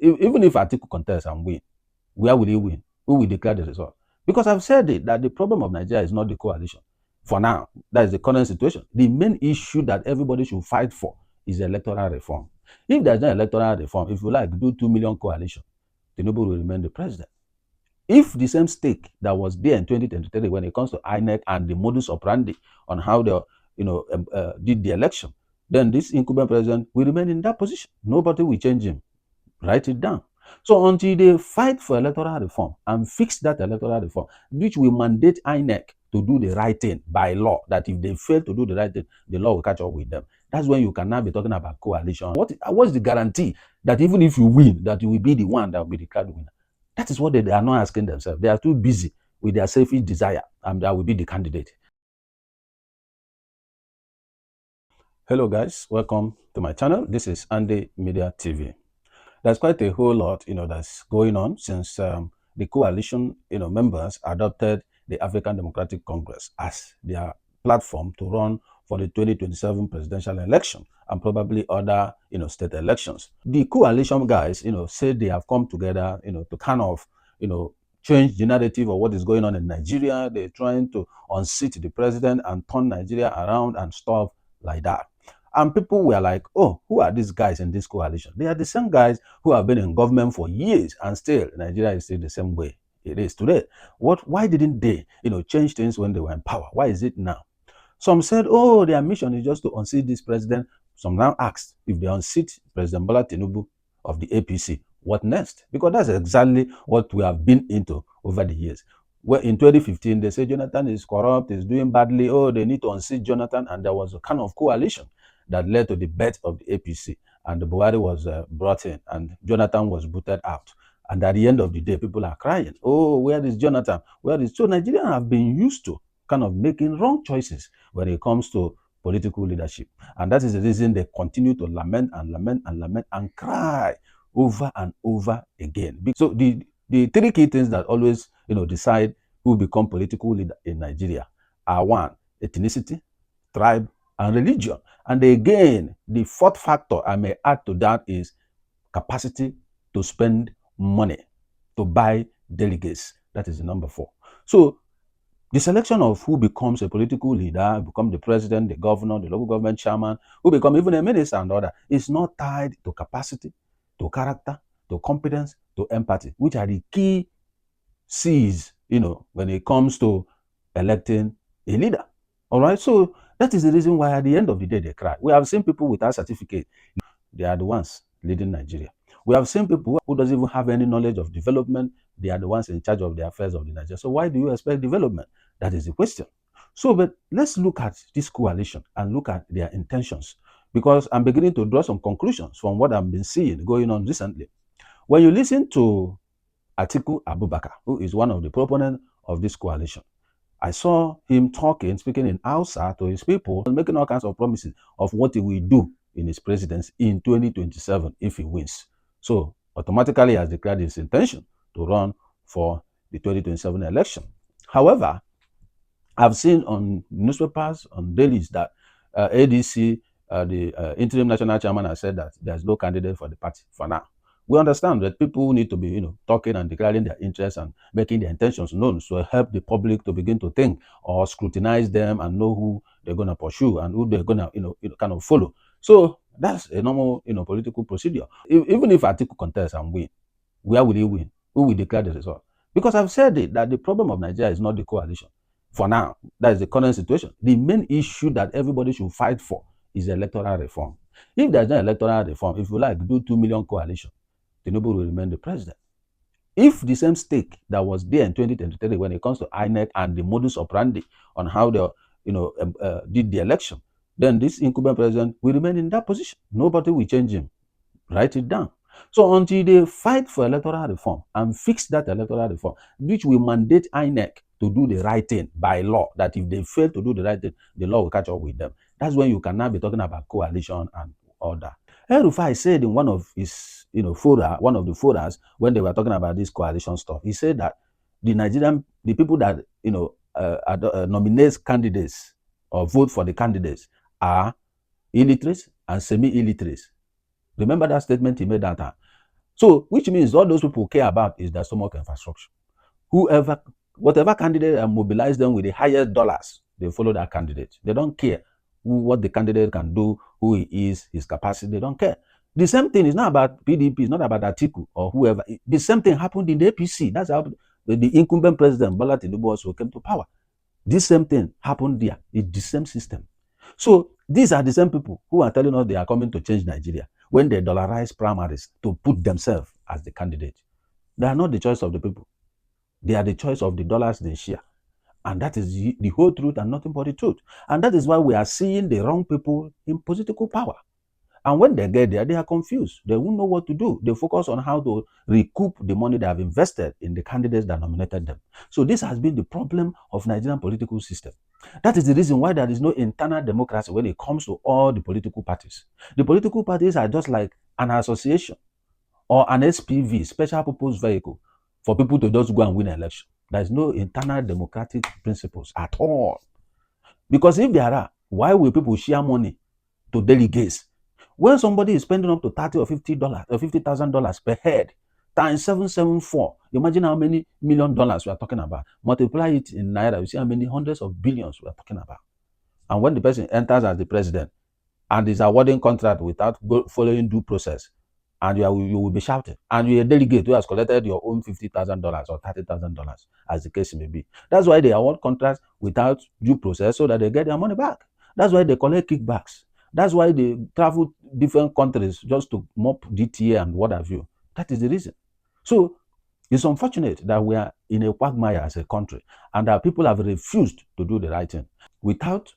Even if Atiku contests and win, where will he win? Who will declare the result? Because I've said it, that the problem of Nigeria is not the coalition. For now, that is the current situation. The main issue that everybody should fight for is electoral reform. If there's no electoral reform, if you like do 2 million coalition, Tinubu will remain the president. If the same stake that was there in 2023 when it comes to INEC and the modus operandi on how they did the election, then this incumbent president will remain in that position. Nobody will change him. Write it down. So until they fight for electoral reform and fix that electoral reform, which will mandate INEC to do the right thing by law, that if they fail to do the right thing, the law will catch up with them. That's when you can now be talking about coalition. What's the guarantee that even if you win, that you will be the one that will be declared winner? That is what they are not asking themselves. They are too busy with their selfish desire, and that will be the candidate. Hello guys, welcome to my channel. This is Andy Media TV. There's quite a whole lot, that's going on since the coalition, members adopted the African Democratic Congress as their platform to run for the 2027 presidential election and probably other, state elections. The coalition guys, said they have come together, to kind of, change the narrative of what is going on in Nigeria. They're trying to unseat the president and turn Nigeria around and stuff like that. And people were like, oh, who are these guys in this coalition? They are the same guys who have been in government for years, and still Nigeria is still the same way it is today. Why didn't they, change things when they were in power? Why is it now? Some said, oh, their mission is just to unseat this president. Some now asked, if they unseat President Bola Tinubu of the APC, what next? Because that's exactly what we have been into over the years. Well, in 2015, they said Jonathan is corrupt, is doing badly. Oh, they need to unseat Jonathan. And there was a kind of coalition that led to the birth of the APC. And the Buhari was brought in, and Jonathan was booted out. And at the end of the day, people are crying, oh, where is Jonathan? Where is... So Nigerians have been used to kind of making wrong choices when it comes to political leadership. And that is the reason they continue to lament and lament and lament and cry over and over again. So the three key things that always, decide who become political leader in Nigeria are: one, ethnicity, tribe, and religion. And again, the fourth factor I may add to that is capacity to spend money, to buy delegates. That is the number 4. So the selection of who becomes a political leader, become the president, the governor, the local government chairman, who become even a minister and other, is not tied to capacity, to character, to competence, to empathy, which are the key C's, when it comes to electing a leader. All right. So that is the reason why at the end of the day they cry. We have seen people without certificate. They are the ones leading Nigeria. We have seen people who doesn't even have any knowledge of development. They are the ones in charge of the affairs of the Nigeria. So why do you expect development? That is the question. So, but let's look at this coalition and look at their intentions, because I'm beginning to draw some conclusions from what I've been seeing going on recently. When you listen to Atiku Abubakar, who is one of the proponents of this coalition, I saw him speaking in Hausa to his people, making all kinds of promises of what he will do in his presidency in 2027 if he wins. So automatically he has declared his intention to run for the 2027 election. However, I've seen on newspapers, on dailies, that ADC, the interim national chairman, has said that there's no candidate for the party for now. We understand that people need to be, talking and declaring their interests and making their intentions known, to help the public to begin to think or scrutinize them and know who they're going to pursue and who they're going to, kind of follow. So that's a normal, political procedure. Even if Atiku contests and win, where will he win? Who will declare the result? Because I've said it, that the problem of Nigeria is not the coalition. For now, that is the current situation. The main issue that everybody should fight for is electoral reform. If there's no electoral reform, if you like do 2 million coalition, Tinubu will remain the president. If the same stake that was there in 2023 when it comes to INEC and the modus operandi on how they, did the election, then this incumbent president will remain in that position. Nobody will change him. Write it down. So until they fight for electoral reform and fix that electoral reform, which will mandate INEC to do the right thing by law, that if they fail to do the right thing, the law will catch up with them. That's when you can now be talking about coalition and all that. El-Rufai said in one of his, one of the forums, when they were talking about this coalition stuff, he said that the people that, nominate candidates or vote for the candidates are illiterates and semi-illiterates. Remember that statement he made that time. So, which means all those people care about is their stomach infrastructure. Whatever candidate mobilize them with the highest dollars, they follow that candidate. They don't care what the candidate can do, who he is, his capacity. They don't care. The same thing is not about PDP, it's not about Atiku or whoever. The same thing happened in the APC. That's how the incumbent president, Bola Tinubu, also came to power. This same thing happened there. It's the same system. So these are the same people who are telling us they are coming to change Nigeria when they dollarize primaries to put themselves as the candidate. They are not the choice of the people. They are the choice of the dollars they share. And that is the whole truth and nothing but the truth. And that is why we are seeing the wrong people in political power. And when they get there, they are confused. They won't know what to do. They focus on how to recoup the money they have invested in the candidates that nominated them. So this has been the problem of Nigerian political system. That is the reason why there is no internal democracy when it comes to all the political parties. The political parties are just like an association or an SPV, special purpose vehicle, for people to just go and win an election. There is no internal democratic principles at all. Because if there are, why will people share money to delegates? When somebody is spending up to $30 or $50 or $50,000 per head, times 774, imagine how many $1 million we are talking about. Multiply it in naira, you see how many hundreds of billions we are talking about. And when the person enters as the president and is awarding contract without following due process, and you will be shouting, and you're a delegate who has collected your own $50,000 or $30,000, as the case may be. That's why they award contracts without due process so that they get their money back. That's why they collect kickbacks. That's why they travel different countries just to mop DTA and what have you. That is the reason. So it's unfortunate that we are in a quagmire as a country and that people have refused to do the right thing. Without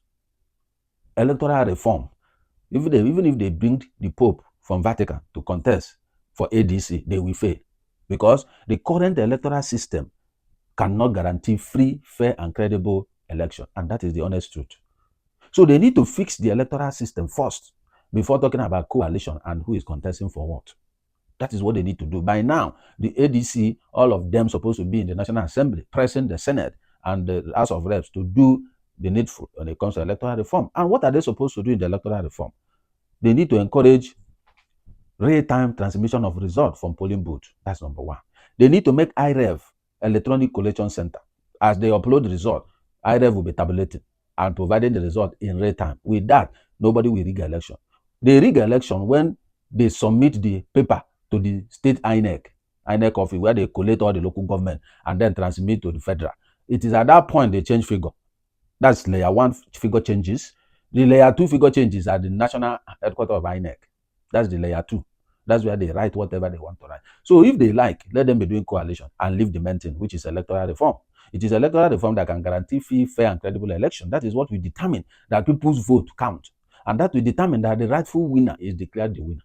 electoral reform, even if they bring the Pope from Vatican to contest for ADC, they will fail. Because the current electoral system cannot guarantee free, fair, and credible election. And that is the honest truth. So they need to fix the electoral system first before talking about coalition and who is contesting for what. That is what they need to do. By now, the ADC, all of them supposed to be in the National Assembly, pressing the Senate and the House of Reps to do the needful when it comes to electoral reform. And what are they supposed to do in the electoral reform? They need to encourage real-time transmission of results from polling booths. That's number one. They need to make IREV, Electronic Collation Center. As they upload the result, IREV will be tabulating and providing the result in real time. With that, nobody will rig election. They rig election when they submit the paper to the state INEC office, where they collate all the local government and then transmit to the federal. It is at that point they change figure. That's layer 1 figure changes. The layer 2 figure changes at the national headquarters of INEC. That's the layer 2. That's where they write whatever they want to write. So if they like, let them be doing coalition and leave the main thing, which is electoral reform. It is electoral reform that can guarantee free, fair, and credible election. That is what will determine that people's vote count. And that will determine that the rightful winner is declared the winner.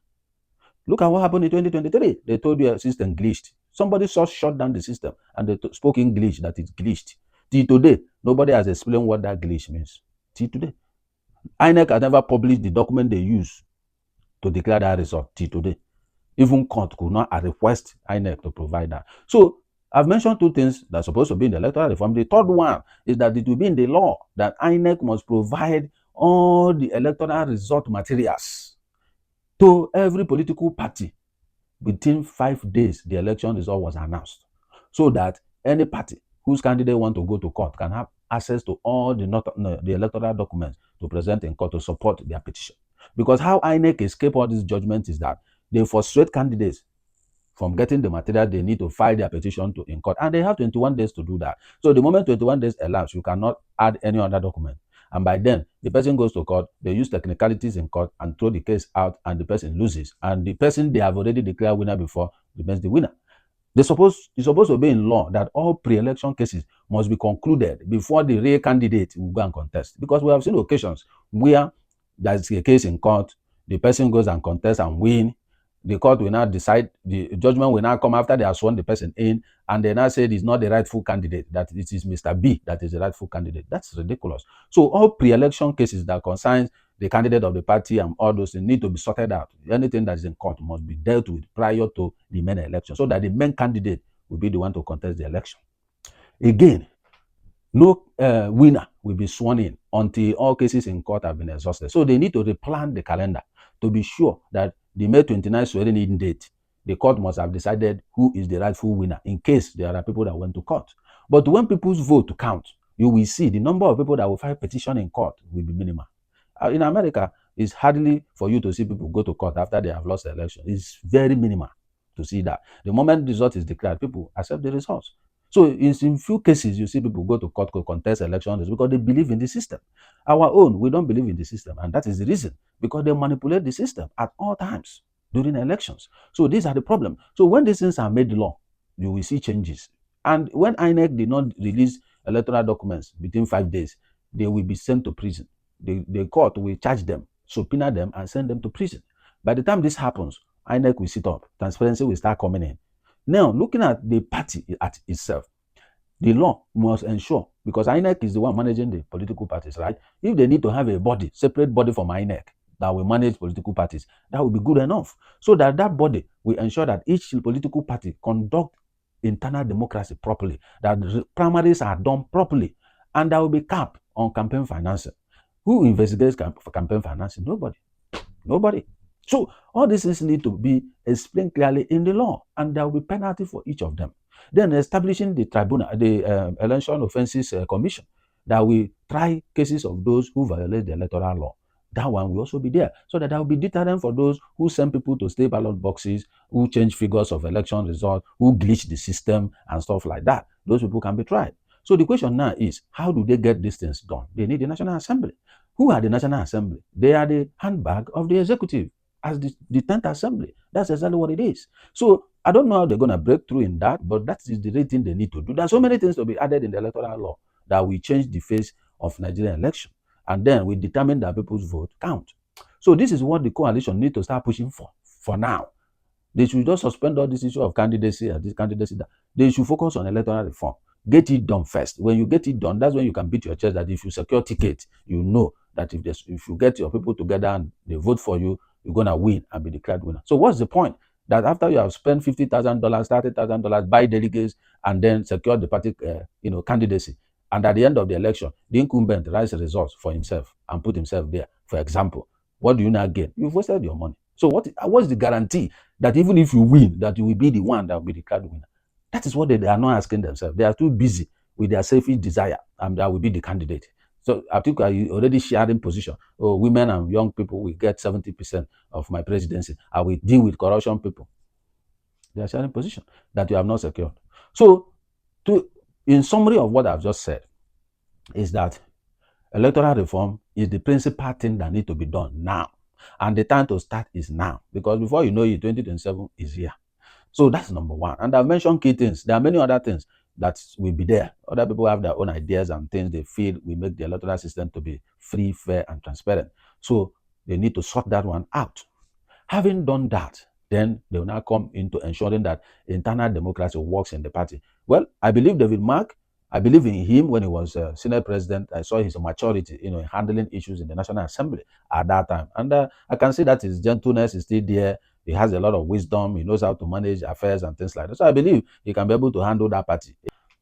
Look at what happened in 2023. They told you a system glitched. Somebody just shut down the system and they spoke in glitch that it glitched. Till today, nobody has explained what that glitch means. Till today. INEC has never published the document they use to declare that result. Till today. Even court could not request INEC to provide that. So I've mentioned two things that are supposed to be in the electoral reform. The third one is that it will be in the law that INEC must provide all the electoral result materials to every political party within 5 days the election result was announced, so that any party whose candidate want to go to court can have access to all the electoral documents to present in court to support their petition. Because how INEC escape all these judgments is that they frustrate candidates from getting the material they need to file their petition to in court. And they have 21 days to do that. So the moment 21 days elapse, you cannot add any other document. And by then, the person goes to court, they use technicalities in court and throw the case out, and the person loses. And the person they have already declared winner before remains the winner. It's supposed to be in law that all pre-election cases must be concluded before the real candidate will go and contest. Because we have seen occasions where there's a case in court, the person goes and contests and win. The court will now decide, the judgment will now come after they have sworn the person in, and they now say it is not the rightful candidate, that it is Mr. B that is the rightful candidate. That's ridiculous. So all pre-election cases that concerns the candidate of the party and all those things need to be sorted out. Anything that is in court must be dealt with prior to the main election, so that the main candidate will be the one to contest the election. Again, no winner will be sworn in until all cases in court have been exhausted. So they need to replan the calendar to be sure that the May 29 swearing-in date the court must have decided who is the rightful winner in case there are people that went to court. But when people's vote count, you will see the number of people that will file petition in court will be minimal. In America, it's hardly for you to see people go to court after they have lost the election. It's very minimal to see that. The moment the result is declared, people accept the results. So in few cases, you see people go to court to contest elections because they believe in the system. Our own, we don't believe in the system. And that is the reason, because they manipulate the system at all times during elections. So these are the problems. So when these things are made law, you will see changes. And when INEC did not release electoral documents within 5 days, they will be sent to prison. The court will charge them, subpoena them, and send them to prison. By the time this happens, INEC will sit up. Transparency will start coming in. Now, looking at the party at itself, the law must ensure, because INEC is the one managing the political parties, right? If they need to have a body, separate body from INEC that will manage political parties, that will be good enough. So that body will ensure that each political party conduct internal democracy properly, that primaries are done properly, and there will be cap on campaign financing. Who investigates for campaign financing? Nobody. So all these things need to be explained clearly in the law, and there will be penalty for each of them. Then establishing the tribunal, the Election Offences Commission, that will try cases of those who violate the electoral law. That one will also be there, so that there will be deterrent for those who send people to stay ballot boxes, who change figures of election results, who glitch the system and stuff like that. Those people can be tried. So the question now is, how do they get these things done? They need the National Assembly. Who are the National Assembly? They are the handbag of the executive as the 10th Assembly. That's exactly what it is. So I don't know how they're going to break through in that, but that is the right thing they need to do. There's so many things to be added in the electoral law that will change the face of Nigerian election. And then we determine that people's vote count. So this is what the coalition need to start pushing for now. They should just suspend all this issue of candidacy and this candidacy. That they should focus on electoral reform. Get it done first. When you get it done, that's when you can beat your chest that if you secure tickets, you know that if you get your people together and they vote for you, you're going to win and be declared winner. So what's the point? That after you have spent $50,000, $30,000, buy delegates, and then secure the party candidacy, and at the end of the election, the incumbent writes results for himself and put himself there, for example, what do you now gain? You've wasted your money. So what's the guarantee that even if you win, that you will be the one that will be declared winner? That is what they are not asking themselves. They are too busy with their selfish desire, and that will be the candidate. So Atiku are already sharing position. Oh, women and young people will get 70% of my presidency. I will deal with corruption people. They are sharing position that you have not secured. So, in summary of what I've just said, is that electoral reform is the principal thing that needs to be done now. And the time to start is now. Because before you know it, 2027 is here. So that's number one. And I've mentioned key things. There are many other things that will be there. Other people have their own ideas and things they feel will make the electoral system to be free, fair, and transparent. So they need to sort that one out. Having done that, then they will now come into ensuring that internal democracy works in the party. Well, I believe David Mark. I believe in him when he was Senate president. I saw his maturity, in handling issues in the National Assembly at that time. And I can see that his gentleness is still there. He has a lot of wisdom. He knows how to manage affairs and things like that. So I believe he can be able to handle that party.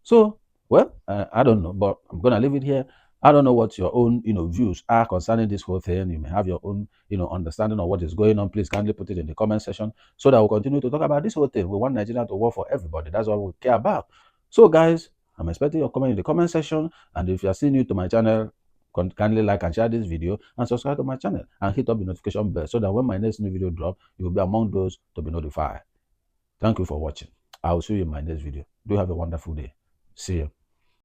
So, well, I don't know, but I'm going to leave it here. I don't know what your own, views are concerning this whole thing. You may have your own, understanding of what is going on. Please kindly put it in the comment section so that we'll continue to talk about this whole thing. We want Nigeria to work for everybody. That's all we care about. So, guys, I'm expecting your comment in the comment section. And if you are still new to my channel, kindly like and share this video and subscribe to my channel and hit up the notification bell so that when my next new video drop, you will be among those to be notified. Thank you for watching. I will see you in my next video. Do have a wonderful day. See you.